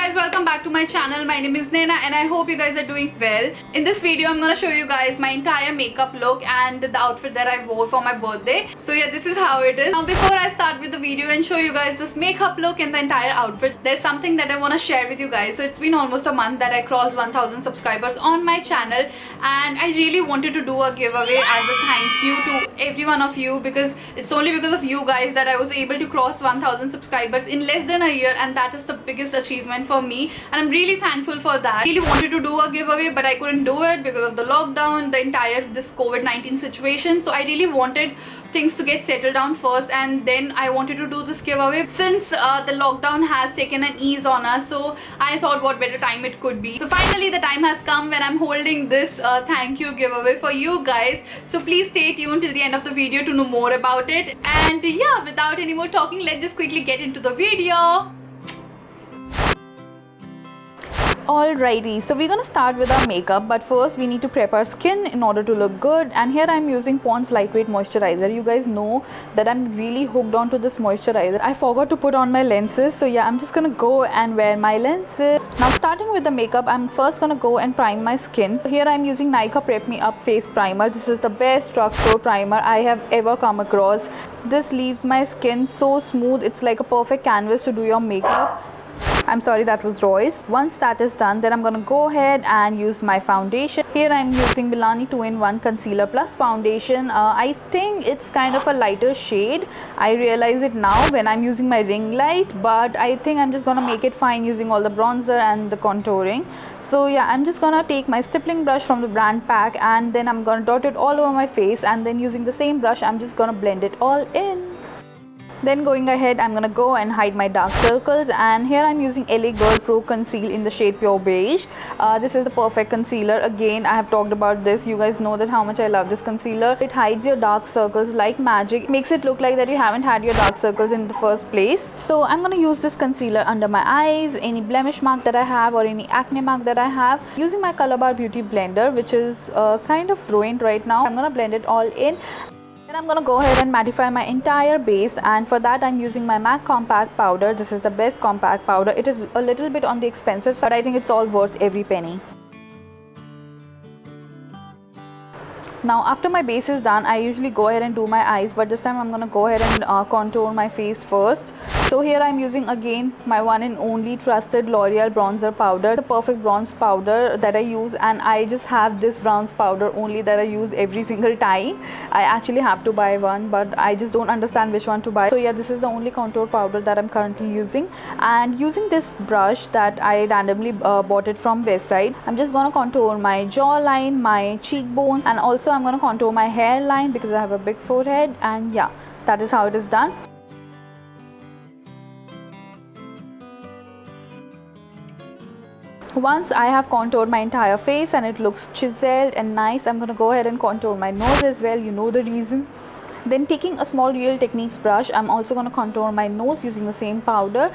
guys, welcome back to my channel. My name is Naina and I hope you guys are doing well. In this video I'm gonna show you guys my entire makeup look and the outfit that I wore for my birthday. So yeah, this is how it is. Now before I start with the video and show you guys this makeup look and the entire outfit, there's something that I want to share with you guys. So it's been almost a month that I crossed 1000 subscribers on my channel and I really wanted to do a giveaway as a thank you to every one of you, because it's only because of you guys that I was able to cross 1000 subscribers in less than a year, and that is the biggest achievement for me and I'm really thankful for that. I really wanted to do a giveaway but I couldn't do it because of the lockdown, the entire this COVID-19 situation. So I really wanted things to get settled down first and then I wanted to do this giveaway. Since the lockdown has taken an ease on us, so I thought what better time it could be. So finally the time has come when I'm holding this thank you giveaway for you guys. So please stay tuned till the end of the video to know more about it. And yeah, without any more talking, let's just quickly get into the video. Alrighty, so we're gonna start with our makeup, but first we need to prep our skin in order to look good. And here I'm using Pond's lightweight moisturizer. You guys know that I'm really hooked on to this moisturizer. I forgot to put on my lenses, so yeah, I'm just gonna go and wear my lenses. Now starting with the makeup, I'm first gonna go and prime my skin. So here I'm using Nykaa Prep Me Up Face Primer. This is the best drugstore primer I have ever come across. This leaves my skin so smooth. It's like a perfect canvas to do your makeup. I'm sorry, that was Royce. Once that is done, then I'm gonna go ahead and use my foundation. Here I'm using Milani 2-in-1 Concealer Plus Foundation. I think it's kind of a lighter shade. I realize it now when I'm using my ring light, but I think I'm just gonna make it fine using all the bronzer and the contouring. So yeah, I'm just gonna take my stippling brush from the brand Pack and then I'm gonna dot it all over my face, and then using the same brush, I'm just gonna blend it all in. Then going ahead, I'm gonna go and hide my dark circles, and here I'm using LA Girl Pro Conceal in the shade Pure Beige. This is the perfect concealer. Again, I have talked about this. You guys know that how much I love this concealer. It hides your dark circles like magic. It makes it look like that you haven't had your dark circles in the first place. So I'm gonna use this concealer under my eyes, any blemish mark that I have or any acne mark that I have, using my Color Bar Beauty blender, which is kind of ruined right now. I'm gonna blend it all in. Then I'm gonna go ahead and mattify my entire base, and for that I'm using my MAC compact powder. This is the best compact powder. It is a little bit on the expensive side, but I think it's all worth every penny. Now after my base is done, I usually go ahead and do my eyes, but this time I'm gonna go ahead and contour my face first. So here I'm using again my one and only trusted L'Oreal bronzer powder, the perfect bronze powder that I use, and I just have this bronze powder only that I use every single time. I actually have to buy one, but I just don't understand which one to buy. So yeah, this is the only contour powder that I'm currently using, and using this brush that I randomly bought it from Westside, I'm just gonna contour my jawline, my cheekbone, and also I'm gonna contour my hairline because I have a big forehead. And yeah, that is how it is done. Once I have contoured my entire face and it looks chiseled and nice, I'm going to go ahead and contour my nose as well. You know the reason. Then taking a small Real Techniques brush, I'm also going to contour my nose using the same powder.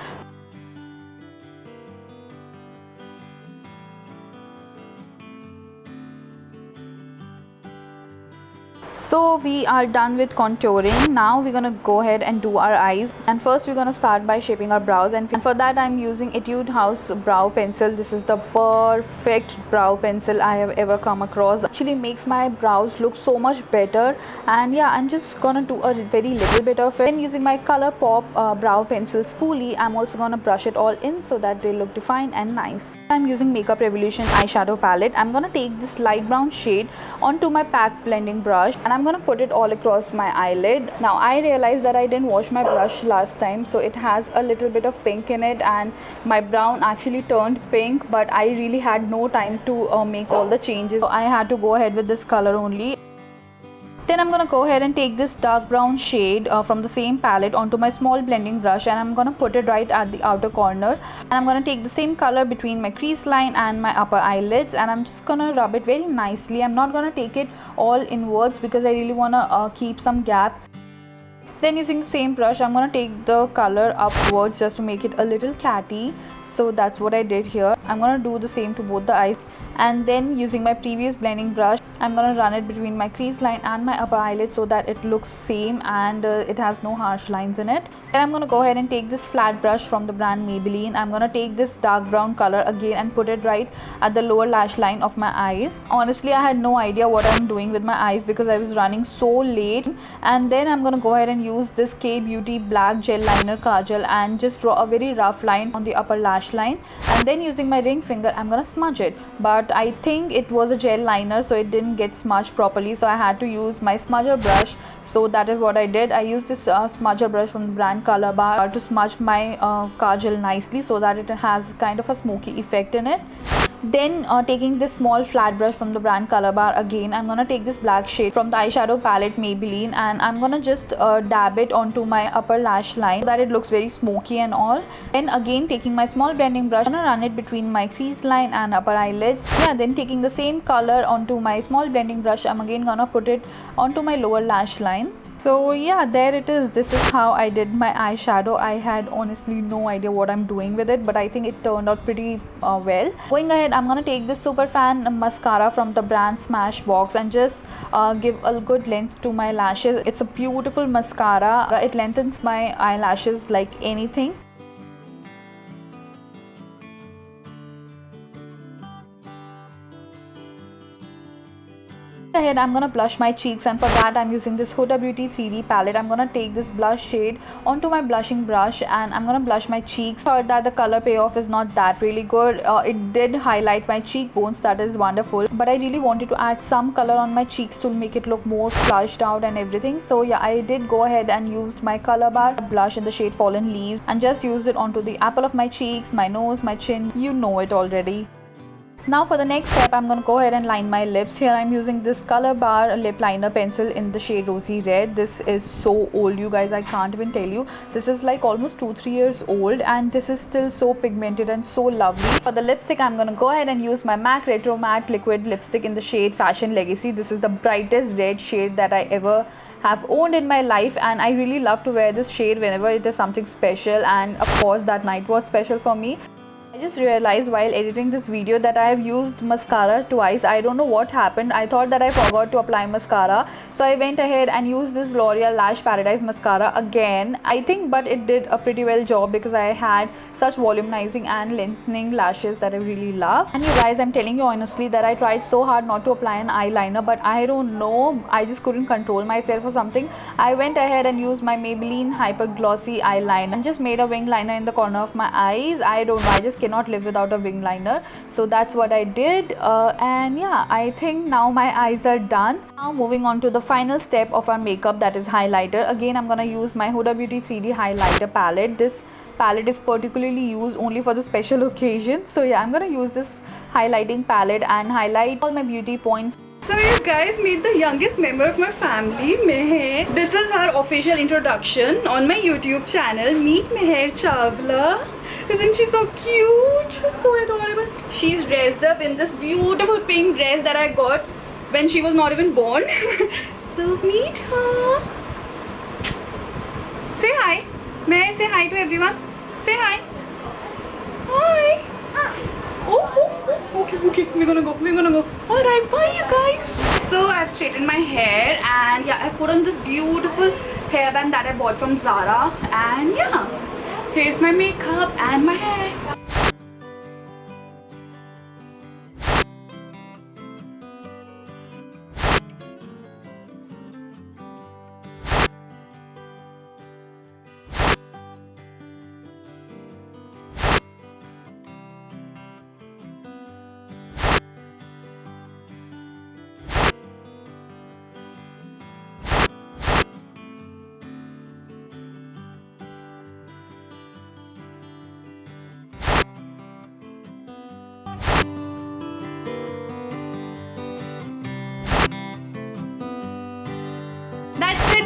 So we are done with contouring. Now we're gonna go ahead and do our eyes, and first we're gonna start by shaping our brows, and for that I'm using Etude House brow pencil. This is the perfect brow pencil I have ever come across. Actually makes my brows look so much better, and yeah, I'm just gonna do a very little bit of it. Then using my ColourPop brow pencil spoolie, I'm also gonna brush it all in so that they look defined and nice. I'm using Makeup Revolution eyeshadow palette. I'm gonna take this light brown shade onto my Pack blending brush, and I'm gonna put it all across my eyelid. Now I realized that I didn't wash my brush last time, so it has a little bit of pink in it, and my brown actually turned pink, but I really had no time to make all the changes, so I had to go ahead with this color only. Then I'm gonna go ahead and take this dark brown shade from the same palette onto my small blending brush, and I'm gonna put it right at the outer corner, and I'm gonna take the same color between my crease line and my upper eyelids, and I'm just gonna rub it very nicely. I'm not gonna take it all inwards because I really wanna keep some gap. Then using the same brush, I'm gonna take the color upwards just to make it a little catty. So that's what I did here. I'm gonna do the same to both the eyes. and then using my previous blending brush, I'm gonna run it between my crease line and my upper eyelid so that it looks same and it has no harsh lines in it. Then I'm gonna go ahead and take this flat brush from the brand Maybelline. I'm gonna take this dark brown color again and put it right at the lower lash line of my eyes. Honestly, I had no idea what I'm doing with my eyes because I was running so late. And then I'm gonna go ahead and use this K Beauty black gel liner kajal and just draw a very rough line on the upper lash line, and then using my ring finger I'm gonna smudge it. But I think it was a gel liner, so it didn't get smudged properly, so I had to use my smudger brush. So that is what I did. I used this smudger brush from the brand Color Bar to smudge my kajal nicely so that it has kind of a smoky effect in it. Then taking this small flat brush from the brand Color Bar, again I'm gonna take this black shade from the eyeshadow palette Maybelline and I'm gonna just dab it onto my upper lash line so that it looks very smoky and all. Then again taking my small blending brush, I'm gonna run it between my crease line and upper eyelids. Yeah, then taking the same color onto my small blending brush, I'm again gonna put it onto my lower lash line. So yeah, there it is. This is how I did my eyeshadow. I had honestly no idea what I'm doing with it, but I think it turned out pretty well. Going ahead, I'm gonna take this Superfan mascara from the brand Smashbox and just give a good length to my lashes. It's a beautiful mascara. It lengthens my eyelashes like anything. Ahead, I'm gonna blush my cheeks, and for that I'm using this Huda Beauty 3D palette. I'm gonna take this blush shade onto my blushing brush and I'm gonna blush my cheeks. Heard that the color payoff is not that really good. It did highlight my cheekbones, that is wonderful, but I really wanted to add some color on my cheeks to make it look more flushed out and everything. So yeah, I did go ahead and used my Color Bar blush in the shade Fallen Leaves and just used it onto the apple of my cheeks, my nose, my chin. You know it already. Now for the next step, I'm gonna go ahead and line my lips. Here I'm using this Color Bar lip liner pencil in the shade Rosy Red. This is so old, you guys, I can't even tell you. This is like almost 2-3 years old and this is still so pigmented and so lovely. For the lipstick, I'm gonna go ahead and use my MAC Retro Matte liquid lipstick in the shade Fashion Legacy. This is the brightest red shade that I ever have owned in my life, and I really love to wear this shade whenever it is something special, and of course that night was special for me. I just realized while editing this video that I have used mascara twice. I don't know what happened. I thought that I forgot to apply mascara, so I went ahead and used this L'Oreal Lash Paradise mascara again, I think, but it did a pretty well job because I had such volumizing and lengthening lashes that I really love. And you guys, I'm telling you honestly that I tried so hard not to apply an eyeliner, but I don't know, I just couldn't control myself or something. I went ahead and used my Maybelline Hyper Glossy eyeliner and just made a wing liner in the corner of my eyes. I don't know, I just cannot live without a wing liner, so that's what I did. And yeah, I think now my eyes are done. Now moving on to the final step of our makeup, that is highlighter. Again, I'm gonna use my Huda Beauty 3D highlighter palette. This palette is particularly used only for the special occasions, so yeah, I'm gonna use this highlighting palette and highlight all my beauty points. So you guys, meet the youngest member of my family, Meher. This is her official introduction on my YouTube channel. Meet Meher Chawla. Isn't she so cute? She's so adorable. She's dressed up in this beautiful pink dress that I got when she was not even born. So meet her. Say hi. Meher, say hi to everyone. Say hi. Hi. Oh, okay, we're gonna go. Alright, bye you guys. So I've straightened my hair and yeah, I put on this beautiful hairband that I bought from Zara, and yeah, here's my makeup and my hair.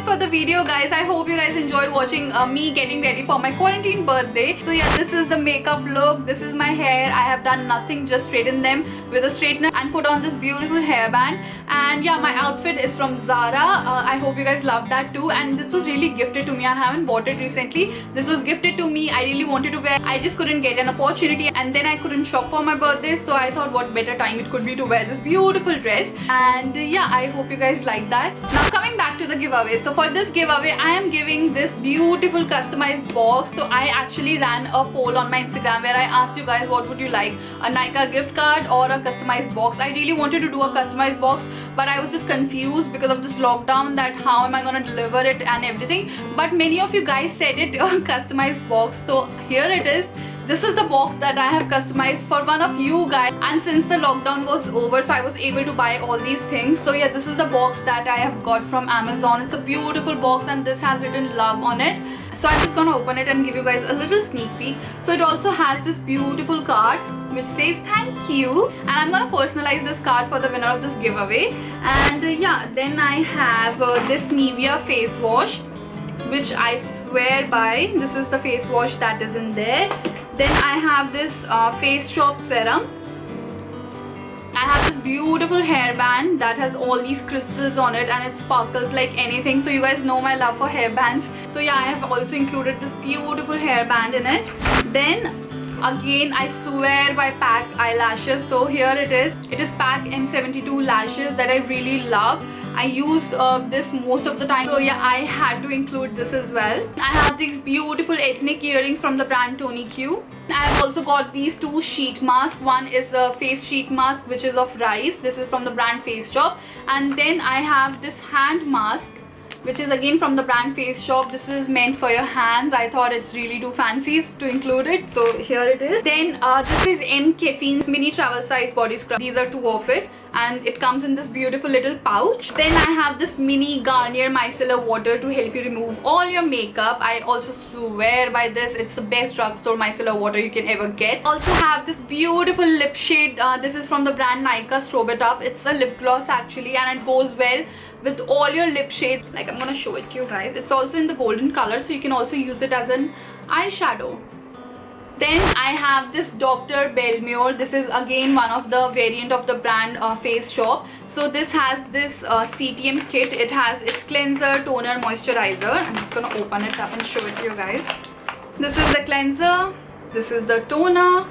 for the video, guys. I hope you guys enjoyed watching me getting ready for my quarantine birthday. So yeah, this is the makeup look. This is my hair. I have done nothing, just straightened them with a straightener and put on this beautiful hairband. And yeah, my outfit is from Zara. I hope you guys love that too. And this was really gifted to me. I haven't bought it recently. This was gifted to me. I really wanted to wear. I just couldn't get an opportunity, and then I couldn't shop for my birthday. So I thought what better time it could be to wear this beautiful dress. And yeah, I hope you guys like that. Now coming back to the giveaway. So for this giveaway, I am giving this beautiful customized box. So I actually ran a poll on my Instagram where I asked you guys what would you like, a Nykaa gift card or a customized box. I really wanted to do a customized box, but I was just confused because of this lockdown that how am I gonna deliver it and everything. But many of you guys said it a customized box, so here it is. This is the box that I have customized for one of you guys, and since the lockdown was over, so I was able to buy all these things. So yeah, this is the box that I have got from Amazon. It's a beautiful box and this has written love on it. So I'm just gonna open it and give you guys a little sneak peek. So it also has this beautiful card which says thank you, and I'm gonna personalize this card for the winner of this giveaway. And yeah, then I have this Nivea face wash, which I swear by. This is the face wash that is in there. Then I have this Face Shop serum. I have this beautiful hairband that has all these crystals on it and it sparkles like anything. So you guys know my love for hairbands. So yeah, I have also included this beautiful hairband in it. Then again, I swear by PAC eyelashes. So here it is. It is PAC M72 lashes that I really love. I use this most of the time. So yeah, I had to include this as well. I have these beautiful ethnic earrings from the brand Tony Q. I have also got these two sheet masks. One is a face sheet mask which is of rice. This is from the brand Face Shop. And then I have this hand mask which is again from the brand Face Shop. This is meant for your hands. I thought it's really too fancy to include it, so here it is. Then this is M Caffeine's mini travel size body scrub. These are two of it and it comes in this beautiful little pouch. Then I have this mini Garnier micellar water to help you remove all your makeup. I also swear by this. It's the best drugstore micellar water you can ever get. Also have this beautiful lip shade. This is from the brand Nykaa Strobe It Up. It's a lip gloss actually, and it goes well with all your lip shades. Like, I'm gonna show it to you guys. It's also in the golden color, so you can also use it as an eyeshadow. Then I have this Dr. Belmure. This is again one of the variant of the brand Face Shop. So this has this CTM kit. It has its cleanser, toner, moisturizer. I'm just gonna open it up and show it to you guys. This is the cleanser. This is the toner.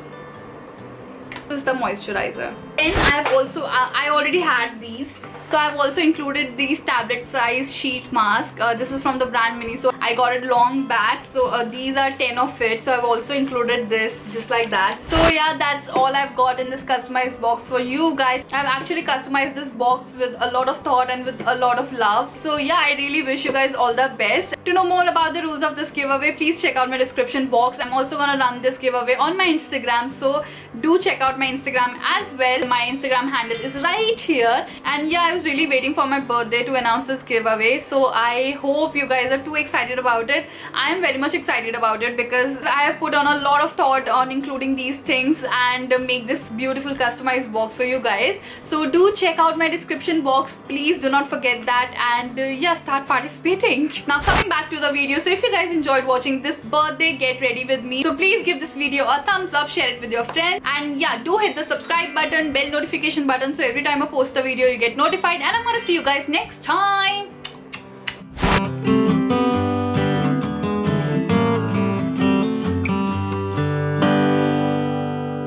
This is the moisturizer. Then I have also I already had these. So I've also included these tablet size sheet mask. This is from the brand Mini. So I got it long back. So these are 10 of it. So I've also included this just like that. So yeah, that's all I've got in this customized box for you guys. I've actually customized this box with a lot of thought and with a lot of love. So yeah, I really wish you guys all the best. To know more about the rules of this giveaway, please check out my description box. I'm also gonna run this giveaway on my Instagram. So do check out my Instagram as well. My Instagram handle is right here. And yeah, I was really waiting for my birthday to announce this giveaway, so I hope you guys are too excited about it. I am very much excited about it because I have put on a lot of thought on including these things and make this beautiful customized box for you guys. So do check out my description box, please do not forget that, and yeah, start participating. Now coming back to the video, so if you guys enjoyed watching this birthday get ready with me, so please give this video a thumbs up, share it with your friends, and yeah, do hit the subscribe button, bell notification button, so every time I post a video you get notified. And I'm gonna see you guys next time.